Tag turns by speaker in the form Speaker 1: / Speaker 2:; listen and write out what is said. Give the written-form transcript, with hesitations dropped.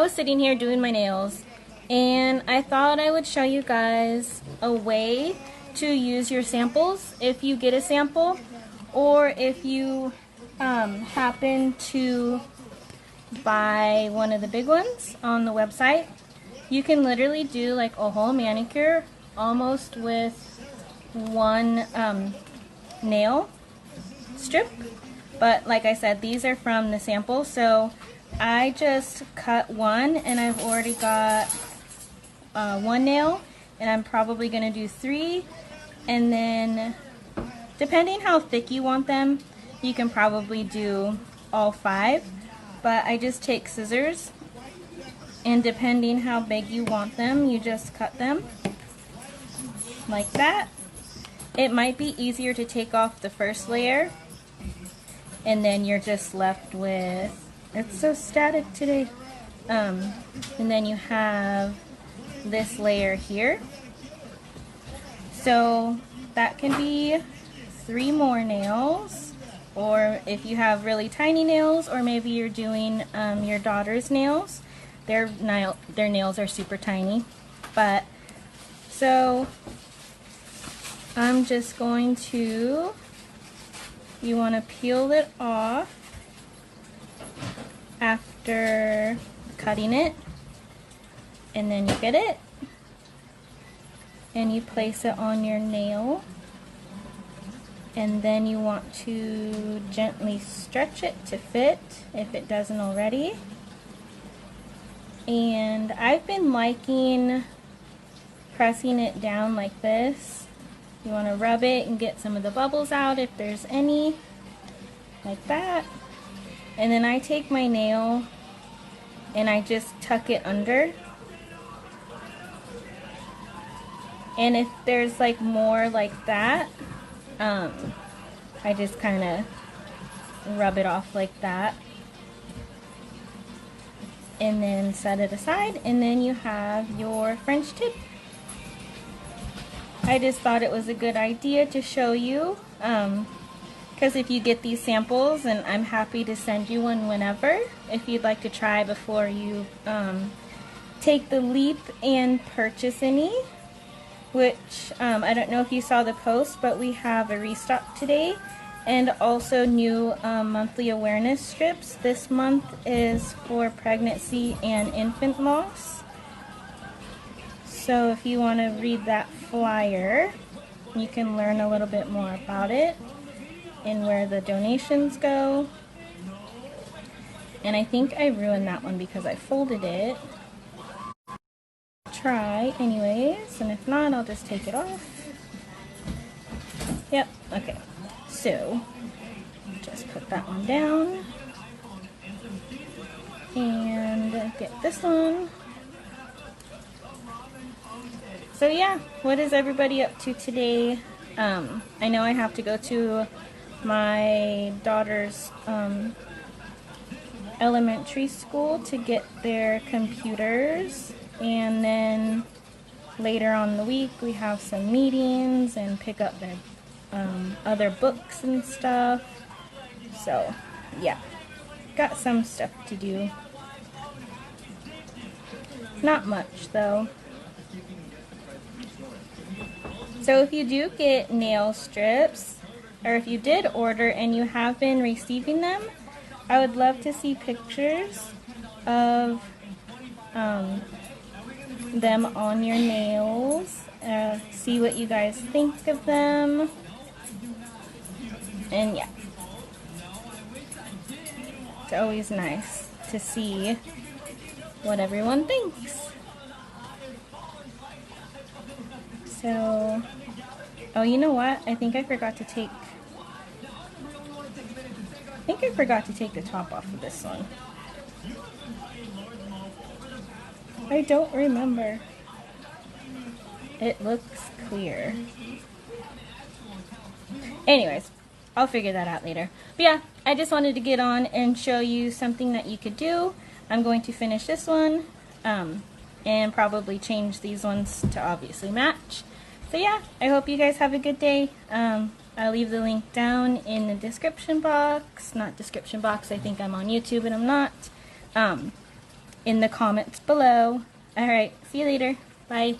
Speaker 1: was sitting here doing my nails, and I thought I would show you guys a way to use your samples if you get a sample, or if you happen to buy one of the big ones on the website. You can literally do like a whole manicure almost with one nail strip, but like I said, these are from the sample, so I just cut one, and I've already got one nail, and I'm probably gonna do 3, and then depending how thick you want them, you can probably do all 5, but I just take scissors, and depending how big you want them, you just cut them like that. It might be easier to take off the first layer, and then you're just left with, it's so static today, and then you have this layer here. So that can be 3 more nails, or if you have really tiny nails, or maybe you're doing your daughter's nails, their nails are super tiny. But so I'm just going to, you want to peel it off after cutting it, and then you get it and you place it on your nail, and then you want to gently stretch it to fit if it doesn't already. And I've been liking pressing it down like this. You want to rub it and get some of the bubbles out if there's any, like that. And then I take my nail and I just tuck it under. And if there's like more like that, I just kind of rub it off like that. And then set it aside, and then you have your French tip. I just thought it was a good idea to show you, because if you get these samples, and I'm happy to send you one whenever, if you'd like to try before you take the leap and purchase any, which I don't know if you saw the post, but we have a restock today, and also new monthly awareness strips. This month is for pregnancy and infant loss. So if you want to read that flyer, you can learn a little bit more about it and where the donations go. And I think I ruined that one because I folded it. Try anyways, and if not, I'll just take it off. Yep, okay. So just put that one down and get this one. So yeah, what is everybody up to today? I know I have to go to my daughter's elementary school to get their computers, and then later on in the week we have some meetings and pick up their other books and stuff. So yeah, got some stuff to do. Not much though. So if you do get nail strips, or if you did order and you have been receiving them, I would love to see pictures of them on your nails, see what you guys think of them, and yeah, it's always nice to see what everyone thinks. So, oh, you know what? I think I forgot to take the top off of this one. I don't remember. It looks clear. Anyways, I'll figure that out later. But yeah, I just wanted to get on and show you something that you could do. I'm going to finish this one, and probably change these ones to obviously match. So yeah, I hope you guys have a good day. I'll leave the link down in the description box. Not description box, I think I'm on YouTube and I'm not. in the comments below. Alright, see you later. Bye.